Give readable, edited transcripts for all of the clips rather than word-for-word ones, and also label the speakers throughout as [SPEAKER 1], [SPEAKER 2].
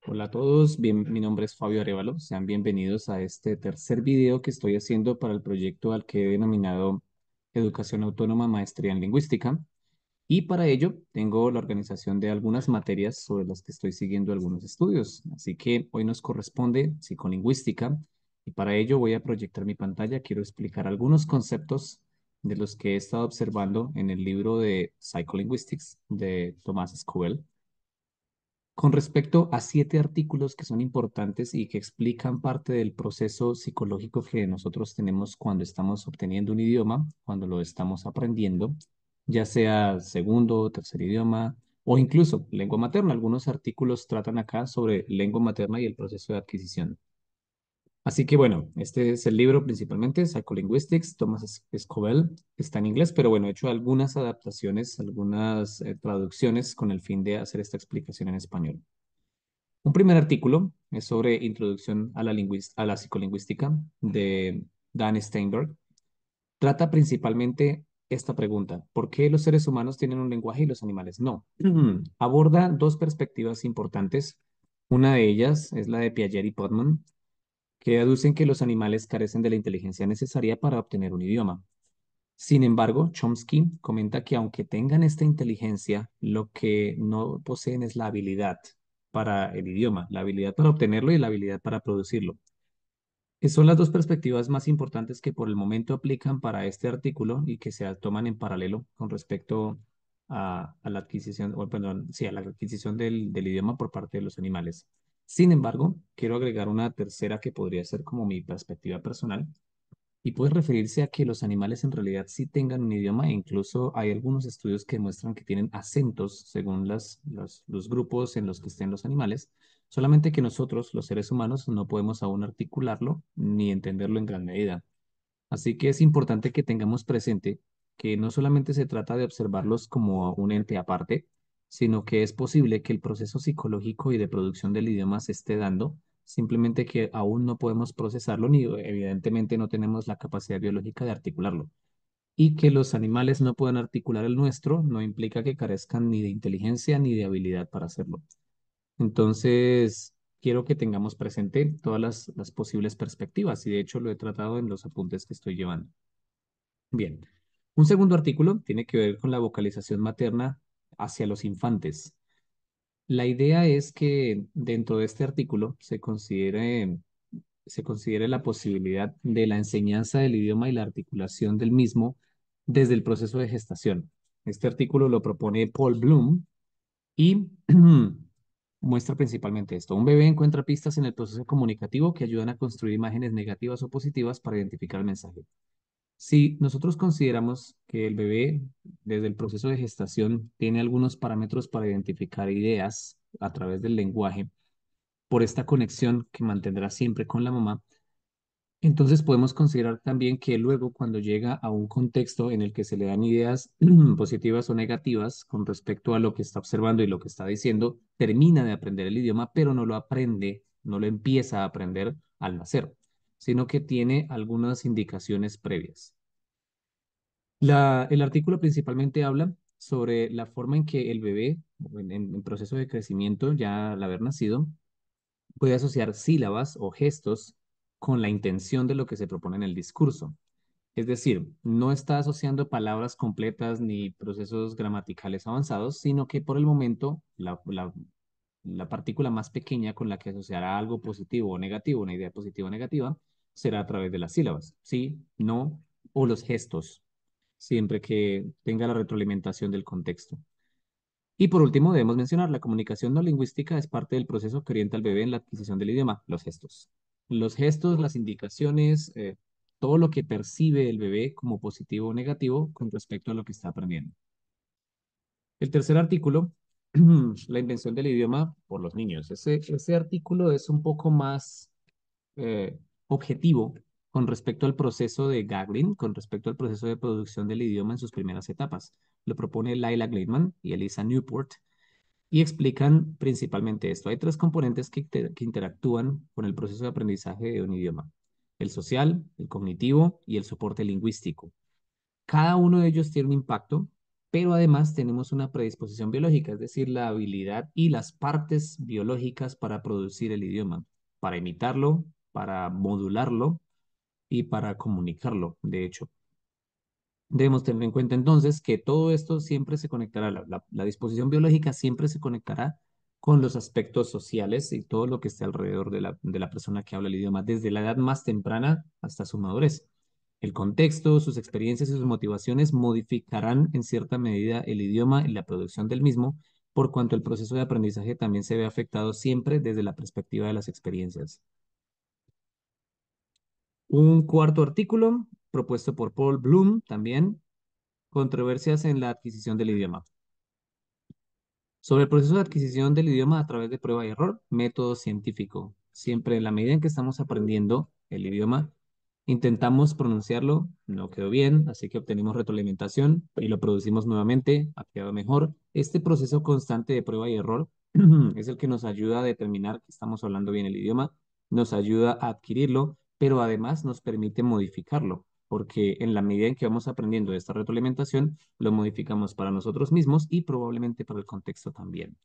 [SPEAKER 1] Hola a todos, mi nombre es Fabio Arevalo. Sean bienvenidos a este tercer video que estoy haciendo para el proyecto al que he denominado Educación Autónoma Maestría en Lingüística. Y para ello tengo la organización de algunas materias sobre las que estoy siguiendo algunos estudios. Así que hoy nos corresponde psicolingüística y para ello voy a proyectar mi pantalla. Quiero explicar algunos conceptos de los que he estado observando en el libro de Psycholinguistics de Thomas Sowell con respecto a 7 artículos que son importantes y que explican parte del proceso psicológico que nosotros tenemos cuando estamos obteniendo un idioma, cuando lo estamos aprendiendo, ya sea segundo o tercer idioma o incluso lengua materna. Algunos artículos tratan acá sobre lengua materna y el proceso de adquisición. Así que bueno, este es el libro principalmente, Psycholinguistics, Thomas Scovell, está en inglés, pero bueno, he hecho algunas adaptaciones, algunas traducciones con el fin de hacer esta explicación en español. Un primer artículo es sobre Introducción a a la psicolingüística de Dan Steinberg. Trata principalmente esta pregunta: ¿por qué los seres humanos tienen un lenguaje y los animales no? Aborda dos perspectivas importantes. Una de ellas es la de Piaget y Podman, que aducen que los animales carecen de la inteligencia necesaria para obtener un idioma. Sin embargo, Chomsky comenta que aunque tengan esta inteligencia, lo que no poseen es la habilidad para el idioma, la habilidad para obtenerlo y la habilidad para producirlo. Son las dos perspectivas más importantes que por el momento aplican para este artículo y que se toman en paralelo con respecto a la adquisición, o perdón, sí, a la adquisición del idioma por parte de los animales. Sin embargo, quiero agregar una tercera que podría ser como mi perspectiva personal y puede referirse a que los animales en realidad sí tengan un idioma e incluso hay algunos estudios que muestran que tienen acentos según los grupos en los que estén los animales, solamente que nosotros, los seres humanos, no podemos aún articularlo ni entenderlo en gran medida. Así que es importante que tengamos presente que no solamente se trata de observarlos como un ente aparte, sino que es posible que el proceso psicológico y de producción del idioma se esté dando, simplemente que aún no podemos procesarlo ni evidentemente no tenemos la capacidad biológica de articularlo. Y que los animales no puedan articular el nuestro no implica que carezcan ni de inteligencia ni de habilidad para hacerlo. Entonces, quiero que tengamos presente todas las posibles perspectivas y de hecho lo he tratado en los apuntes que estoy llevando. Bien, un segundo artículo tiene que ver con la vocalización materna hacia los infantes. La idea es que dentro de este artículo se considere la posibilidad de la enseñanza del idioma y la articulación del mismo desde el proceso de gestación. Este artículo lo propone Paul Bloom y muestra principalmente esto. Un bebé encuentra pistas en el proceso comunicativo que ayudan a construir imágenes negativas o positivas para identificar el mensaje. Si nosotros consideramos que el bebé, desde el proceso de gestación, tiene algunos parámetros para identificar ideas a través del lenguaje, por esta conexión que mantendrá siempre con la mamá, entonces podemos considerar también que luego cuando llega a un contexto en el que se le dan ideas positivas o negativas con respecto a lo que está observando y lo que está diciendo, termina de aprender el idioma, pero no lo aprende, no lo empieza a aprender al nacer, sino que tiene algunas indicaciones previas. El artículo principalmente habla sobre la forma en que el bebé, en proceso de crecimiento, ya al haber nacido, puede asociar sílabas o gestos con la intención de lo que se propone en el discurso. Es decir, no está asociando palabras completas ni procesos gramaticales avanzados, sino que por el momento la partícula más pequeña con la que asociará algo positivo o negativo, una idea positiva o negativa, será a través de las sílabas, sí, no, o los gestos siempre que tenga la retroalimentación del contexto. Y por último, debemos mencionar, la comunicación no lingüística es parte del proceso que orienta al bebé en la adquisición del idioma, los gestos. Los gestos, las indicaciones, todo lo que percibe el bebé como positivo o negativo con respecto a lo que está aprendiendo. El tercer artículo, la invención del idioma por los niños. Ese artículo es un poco más eh, objetivo con respecto al proceso de Gagrin, con respecto al proceso de producción del idioma en sus primeras etapas. Lo propone Laila Gleitman y Elisa Newport y explican principalmente esto. Hay 3 componentes que interactúan con el proceso de aprendizaje de un idioma: el social, el cognitivo y el soporte lingüístico. Cada uno de ellos tiene un impacto pero además tenemos una predisposición biológica, es decir, la habilidad y las partes biológicas para producir el idioma, para imitarlo, para modularlo y para comunicarlo, de hecho. Debemos tener en cuenta entonces que todo esto siempre se conectará, la disposición biológica siempre se conectará con los aspectos sociales y todo lo que esté alrededor de la persona que habla el idioma, desde la edad más temprana hasta su madurez. El contexto, sus experiencias y sus motivaciones modificarán en cierta medida el idioma y la producción del mismo, por cuanto el proceso de aprendizaje también se ve afectado siempre desde la perspectiva de las experiencias. Un cuarto artículo propuesto por Paul Bloom también. Controversias en la adquisición del idioma. Sobre el proceso de adquisición del idioma a través de prueba y error, método científico. Siempre en la medida en que estamos aprendiendo el idioma, intentamos pronunciarlo, no quedó bien, así que obtenemos retroalimentación y lo producimos nuevamente, ha quedado mejor. Este proceso constante de prueba y error es el que nos ayuda a determinar que estamos hablando bien el idioma, nos ayuda a adquirirlo, pero además nos permite modificarlo, porque en la medida en que vamos aprendiendo esta retroalimentación, lo modificamos para nosotros mismos y probablemente para el contexto también.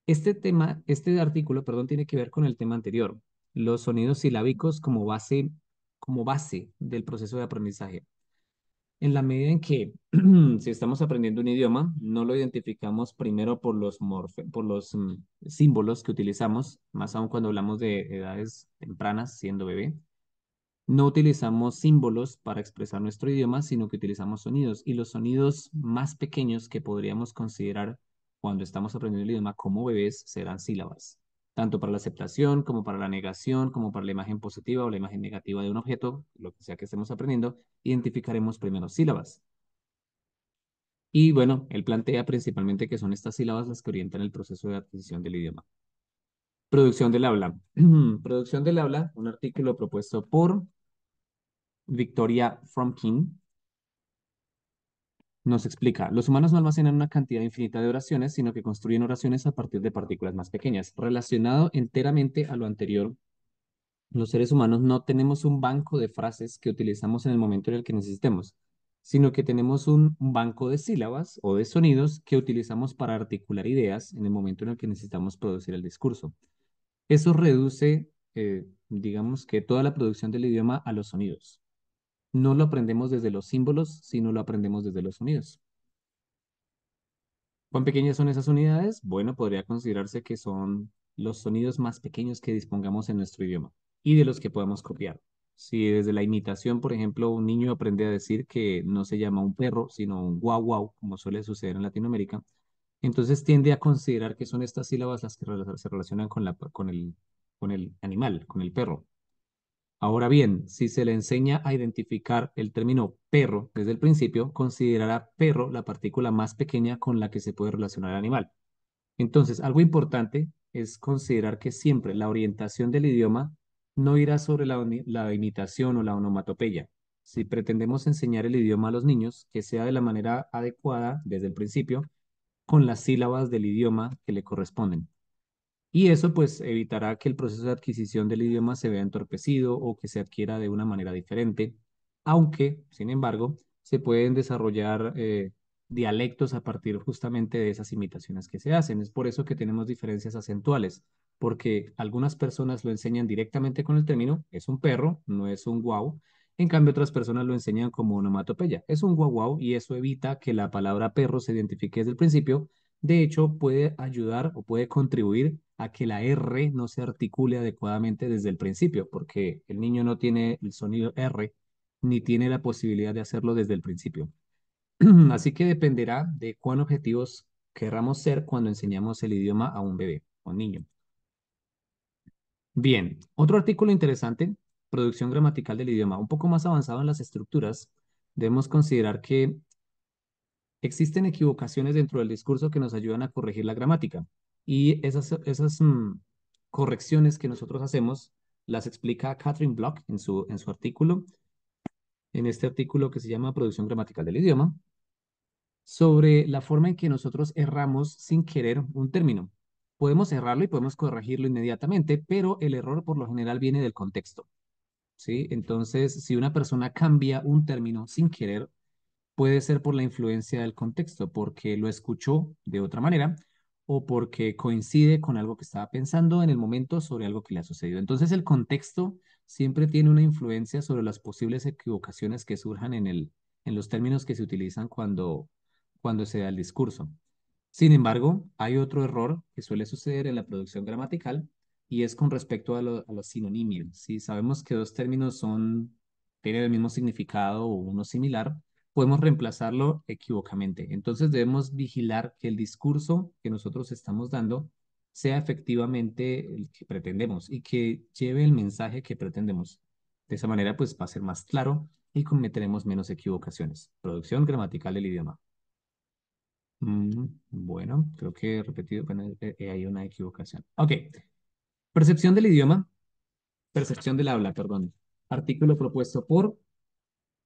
[SPEAKER 1] Este artículo, perdón, tiene que ver con el tema anterior, los sonidos silábicos como base del proceso de aprendizaje. En la medida en que, si estamos aprendiendo un idioma, no lo identificamos primero por por los símbolos que utilizamos, más aún cuando hablamos de edades tempranas, siendo bebé, no utilizamos símbolos para expresar nuestro idioma, sino que utilizamos sonidos. Y los sonidos más pequeños que podríamos considerar cuando estamos aprendiendo el idioma como bebés serán sílabas, tanto para la aceptación como para la negación, como para la imagen positiva o la imagen negativa de un objeto, lo que sea que estemos aprendiendo, identificaremos primero sílabas. Y bueno, él plantea principalmente que son estas sílabas las que orientan el proceso de adquisición del idioma. Producción del habla. Producción del habla, un artículo propuesto por Victoria Fromkin, nos explica, los humanos no almacenan una cantidad infinita de oraciones, sino que construyen oraciones a partir de partículas más pequeñas. Relacionado enteramente a lo anterior, los seres humanos no tenemos un banco de frases que utilizamos en el momento en el que necesitemos, sino que tenemos un banco de sílabas o de sonidos que utilizamos para articular ideas en el momento en el que necesitamos producir el discurso. Eso reduce, digamos que toda la producción del idioma a los sonidos. No lo aprendemos desde los símbolos, sino lo aprendemos desde los sonidos. ¿Cuán pequeñas son esas unidades? Bueno, podría considerarse que son los sonidos más pequeños que dispongamos en nuestro idioma y de los que podemos copiar. Si desde la imitación, por ejemplo, un niño aprende a decir que no se llama un perro, sino un guau guau, como suele suceder en Latinoamérica, entonces tiende a considerar que son estas sílabas las que se relacionan con con el animal, con el perro. Ahora bien, si se le enseña a identificar el término perro desde el principio, considerará perro la partícula más pequeña con la que se puede relacionar el animal. Entonces, algo importante es considerar que siempre la orientación del idioma no irá sobre la imitación o la onomatopeya. Si pretendemos enseñar el idioma a los niños, que sea de la manera adecuada desde el principio, con las sílabas del idioma que le corresponden. Y eso pues evitará que el proceso de adquisición del idioma se vea entorpecido o que se adquiera de una manera diferente, aunque, sin embargo, se pueden desarrollar dialectos a partir justamente de esas imitaciones que se hacen. Es por eso que tenemos diferencias acentuales, porque algunas personas lo enseñan directamente con el término, es un perro, no es un guau. En cambio, otras personas lo enseñan como onomatopeya, es un guau guau, y eso evita que la palabra perro se identifique desde el principio. De hecho, puede ayudar o puede contribuir a que la R no se articule adecuadamente desde el principio, porque el niño no tiene el sonido R ni tiene la posibilidad de hacerlo desde el principio. Así que dependerá de cuán objetivos querramos ser cuando enseñamos el idioma a un bebé o niño. Bien, otro artículo interesante, producción gramatical del idioma, un poco más avanzado en las estructuras, debemos considerar que existen equivocaciones dentro del discurso que nos ayudan a corregir la gramática y esas correcciones que nosotros hacemos las explica Catherine Block en en su artículo, en este artículo que se llama Producción gramatical del idioma, sobre la forma en que nosotros erramos sin querer un término. Podemos errarlo y podemos corregirlo inmediatamente, pero el error por lo general viene del contexto, ¿sí? Entonces, si una persona cambia un término sin querer, Puede ser por la influencia del contexto, porque lo escuchó de otra manera o porque coincide con algo que estaba pensando en el momento sobre algo que le ha sucedido. Entonces el contexto siempre tiene una influencia sobre las posibles equivocaciones que surjan en los términos que se utilizan cuando se da el discurso. Sin embargo, hay otro error que suele suceder en la producción gramatical y es con respecto a los sinonimios. Si sabemos que dos términos tienen el mismo significado o uno similar, podemos reemplazarlo equivocamente. Entonces debemos vigilar que el discurso que nosotros estamos dando sea efectivamente el que pretendemos y que lleve el mensaje que pretendemos. De esa manera, pues va a ser más claro y cometeremos menos equivocaciones. Producción gramatical del idioma. Bueno, creo que he repetido, bueno, hay una equivocación. Ok, percepción del idioma, percepción del habla, perdón. Artículo propuesto por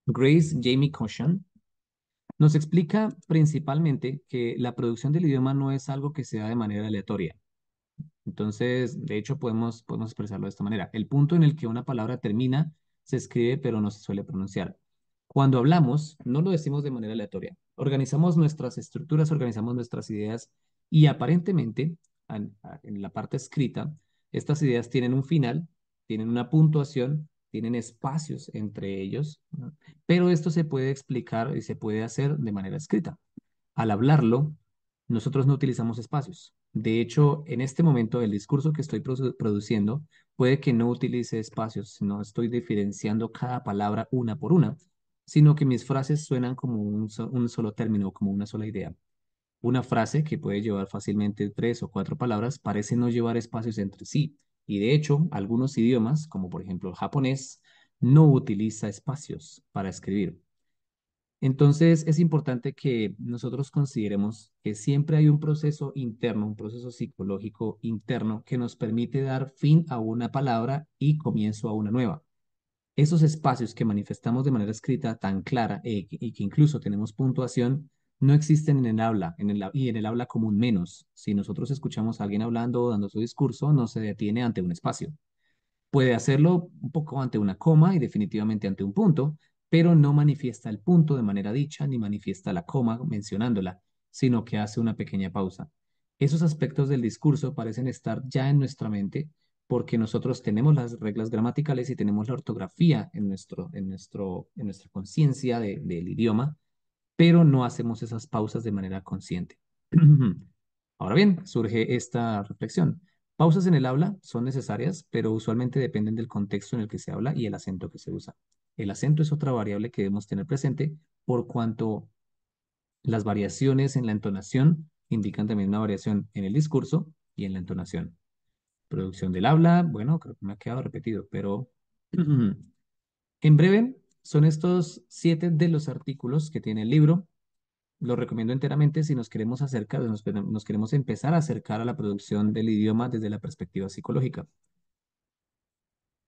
[SPEAKER 1] Grace Jamie Caution. Nos explica principalmente que la producción del idioma no es algo que se da de manera aleatoria. Entonces, de hecho, podemos expresarlo de esta manera. El punto en el que una palabra termina se escribe, pero no se suele pronunciar. Cuando hablamos, no lo decimos de manera aleatoria. Organizamos nuestras estructuras, organizamos nuestras ideas y aparentemente, en la parte escrita, estas ideas tienen un final, tienen una puntuación, tienen espacios entre ellos, ¿no? Pero esto se puede explicar y se puede hacer de manera escrita. Al hablarlo, nosotros no utilizamos espacios. De hecho, en este momento, el discurso que estoy produciendo puede que no utilice espacios, no estoy diferenciando cada palabra una por una, sino que mis frases suenan como un solo término, como una sola idea. Una frase que puede llevar fácilmente tres o cuatro palabras parece no llevar espacios entre sí. Y de hecho, algunos idiomas, como por ejemplo el japonés, no utiliza espacios para escribir. Entonces, es importante que nosotros consideremos que siempre hay un proceso interno, un proceso psicológico interno que nos permite dar fin a una palabra y comienzo a una nueva. Esos espacios que manifestamos de manera escrita tan clara y que incluso tenemos puntuación, no existen en el habla, y en el habla común menos. Si nosotros escuchamos a alguien hablando o dando su discurso, no se detiene ante un espacio. Puede hacerlo un poco ante una coma y definitivamente ante un punto, pero no manifiesta el punto de manera dicha ni manifiesta la coma mencionándola, sino que hace una pequeña pausa. Esos aspectos del discurso parecen estar ya en nuestra mente porque nosotros tenemos las reglas gramaticales y tenemos la ortografía en nuestra conciencia del idioma, pero no hacemos esas pausas de manera consciente. Ahora bien, surge esta reflexión. Pausas en el habla son necesarias, pero usualmente dependen del contexto en el que se habla y el acento que se usa. El acento es otra variable que debemos tener presente por cuanto las variaciones en la entonación indican también una variación en el discurso y en la entonación. Producción del habla, bueno, creo que me ha quedado repetido, pero en breve son estos 7 de los artículos que tiene el libro. Lo recomiendo enteramente si nos queremos acercar, nos queremos empezar a acercar a la producción del idioma desde la perspectiva psicológica.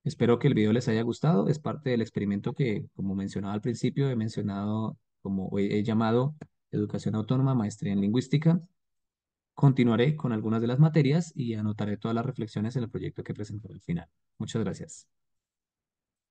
[SPEAKER 1] Espero que el video les haya gustado. Es parte del experimento que, como mencionaba al principio, he mencionado como he llamado Educación Autónoma, Maestría en Lingüística. Continuaré con algunas de las materias y anotaré todas las reflexiones en el proyecto que presentaré al final. Muchas gracias.